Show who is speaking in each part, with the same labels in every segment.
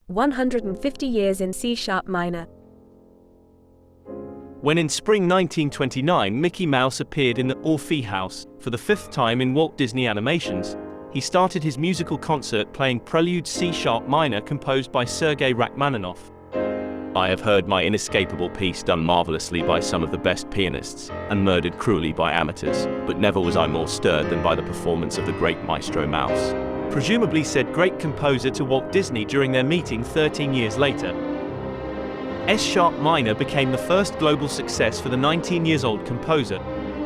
Speaker 1: 150 years in C-sharp minor.
Speaker 2: When in spring 1929 Mickey Mouse appeared in the Orphy House for the 5th time in Walt Disney Animations, he started his musical concert playing Prelude C-sharp minor composed by Sergei Rachmaninoff. I have heard my inescapable piece done marvelously by some of the best pianists, and murdered cruelly by amateurs, but never was I more stirred than by the performance of the great Maestro Mouse, presumably said great composer to Walt Disney during their meeting 13 years later. S-sharp minor became the first global success for the 19-year-old composer,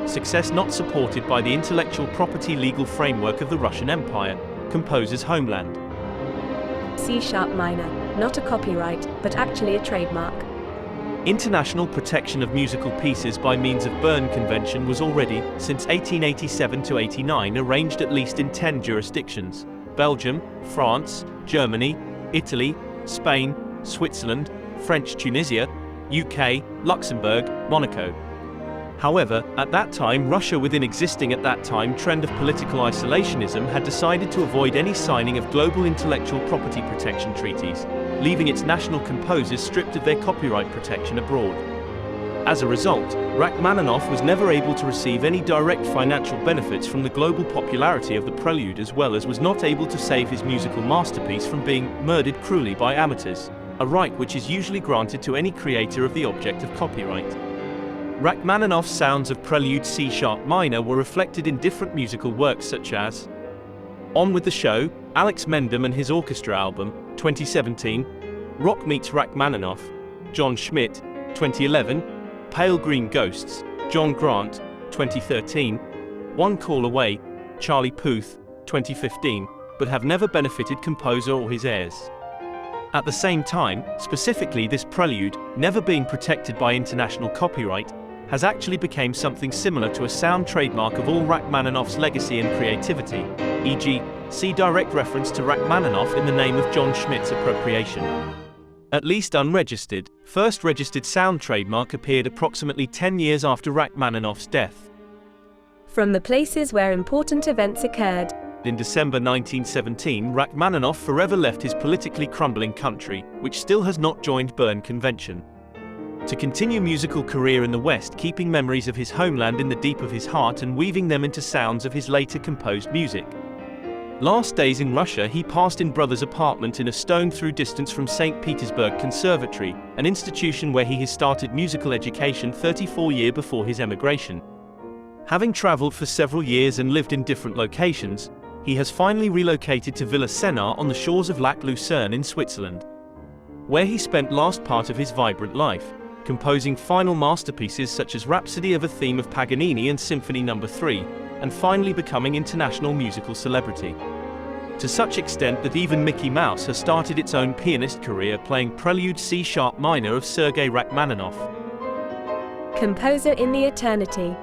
Speaker 2: success not supported by the intellectual property legal framework of the Russian Empire, composer's homeland.
Speaker 1: C-sharp minor, not a copyright, but actually a trademark.
Speaker 2: International protection of musical pieces by means of Berne Convention was already, since 1887 to 89, arranged at least in 10 jurisdictions: Belgium, France, Germany, Italy, Spain, Switzerland, French Tunisia, UK, Luxembourg, Monaco. However, at that time Russia, within existing at that time trend of political isolationism, had decided to avoid any signing of global intellectual property protection treaties, leaving its national composers stripped of their copyright protection abroad. As a result, Rachmaninoff was never able to receive any direct financial benefits from the global popularity of the Prelude, as well as was not able to save his musical masterpiece from being murdered cruelly by amateurs, a right which is usually granted to any creator of the object of copyright. Rachmaninoff's sounds of Prelude C-sharp minor were reflected in different musical works such as On With the Show, Alex Mendham and His Orchestra album, 2017, Rock Meets Rachmaninoff, John Schmidt, 2011, Pale Green Ghosts, John Grant, 2013, One Call Away, Charlie Puth, 2015, but have never benefited composer or his heirs. At the same time, specifically this prelude, never being protected by international copyright, has actually become something similar to a sound trademark of all Rachmaninoff's legacy and creativity, e.g., see direct reference to Rachmaninoff in the name of John Schmidt's appropriation. At least unregistered, first registered sound trademark appeared approximately 10 years after Rachmaninoff's death.
Speaker 1: From the places where important events occurred.
Speaker 2: In December 1917, Rachmaninoff forever left his politically crumbling country, which still has not joined Berne Convention, to continue musical career in the West, keeping memories of his homeland in the deep of his heart and weaving them into sounds of his later composed music. Last days in Russia he passed in brother's apartment in a stone-throw distance from St. Petersburg Conservatory, an institution where he has started musical education 34 years before his emigration. Having traveled for several years and lived in different locations, he has finally relocated to Villa Sennar on the shores of Lac Lucerne in Switzerland, where he spent last part of his vibrant life, composing final masterpieces such as Rhapsody of a Theme of Paganini and Symphony No. 3, and finally becoming international musical celebrity, to such extent that even Mickey Mouse has started its own pianist career playing Prelude C-sharp minor of Sergei Rachmaninoff.
Speaker 1: Composer in the eternity.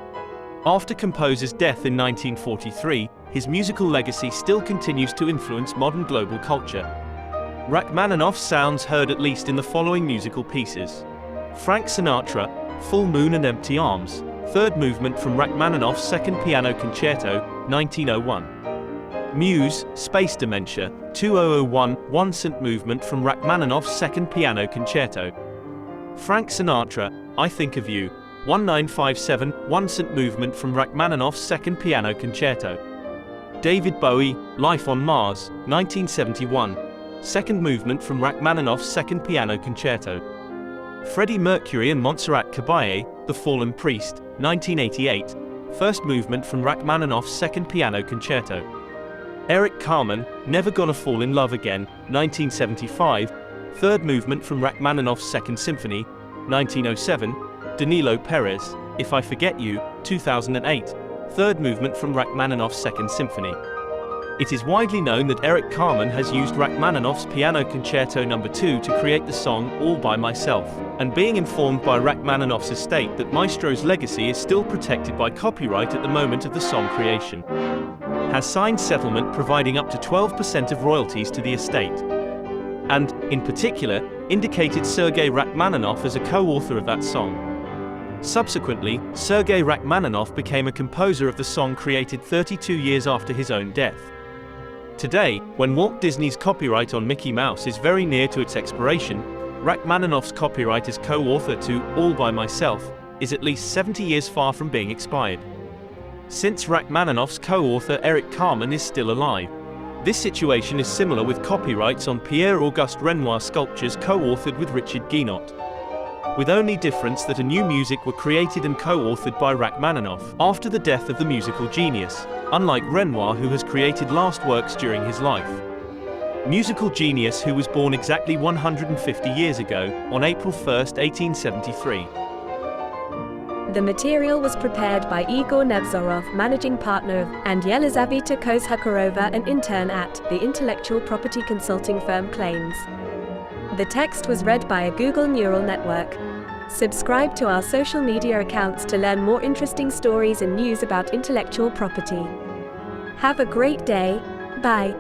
Speaker 2: After composer's death in 1943, his musical legacy still continues to influence modern global culture. Rachmaninoff's sounds heard at least in the following musical pieces: Frank Sinatra, Full Moon and Empty Arms, third movement from Rachmaninoff's Second Piano Concerto, 1901. Muse, Space Dementia, 2001, one synth movement from Rachmaninoff's Second Piano Concerto. Frank Sinatra, I Think of You, 1957, one synth movement from Rachmaninoff's Second Piano Concerto. David Bowie, Life on Mars, 1971, second movement from Rachmaninoff's Second Piano Concerto. Freddie Mercury and Montserrat Caballé, The Fallen Priest, 1988, first movement from Rachmaninoff's Second Piano Concerto. Eric Carmen, Never Gonna Fall in Love Again, 1975, third movement from Rachmaninoff's Second Symphony, 1907. Danilo Perez, If I Forget You, 2008, third movement from Rachmaninoff's Second Symphony. It is widely known that Eric Carmen has used Rachmaninoff's Piano Concerto No. 2 to create the song All By Myself, and being informed by Rachmaninoff's estate that Maestro's legacy is still protected by copyright at the moment of the song creation, has signed settlement providing up to 12% of royalties to the estate, and, in particular, indicated Sergei Rachmaninoff as a co-author of that song. Subsequently, Sergei Rachmaninoff became a composer of the song created 32 years after his own death. Today, when Walt Disney's copyright on Mickey Mouse is very near to its expiration, Rachmaninoff's copyright as co-author to All by Myself is at least 70 years far from being expired. Since Rachmaninoff's co-author Eric Carmen is still alive. This situation is similar with copyrights on Pierre-Auguste Renoir's sculptures co-authored with Richard Guinot, with only difference that a new music were created and co-authored by Rachmaninoff after the death of the musical genius, unlike Renoir, who has created last works during his life. Musical genius who was born exactly 150 years ago, on April 1, 1873.
Speaker 1: The material was prepared by Igor Nevzorov, managing partner of, and Elizaveta Kozhukharova, an intern at, the intellectual property consulting firm Claims. The text was read by a Google neural network. Subscribe to our social media accounts to learn more interesting stories and news about intellectual property. Have a great day. Bye.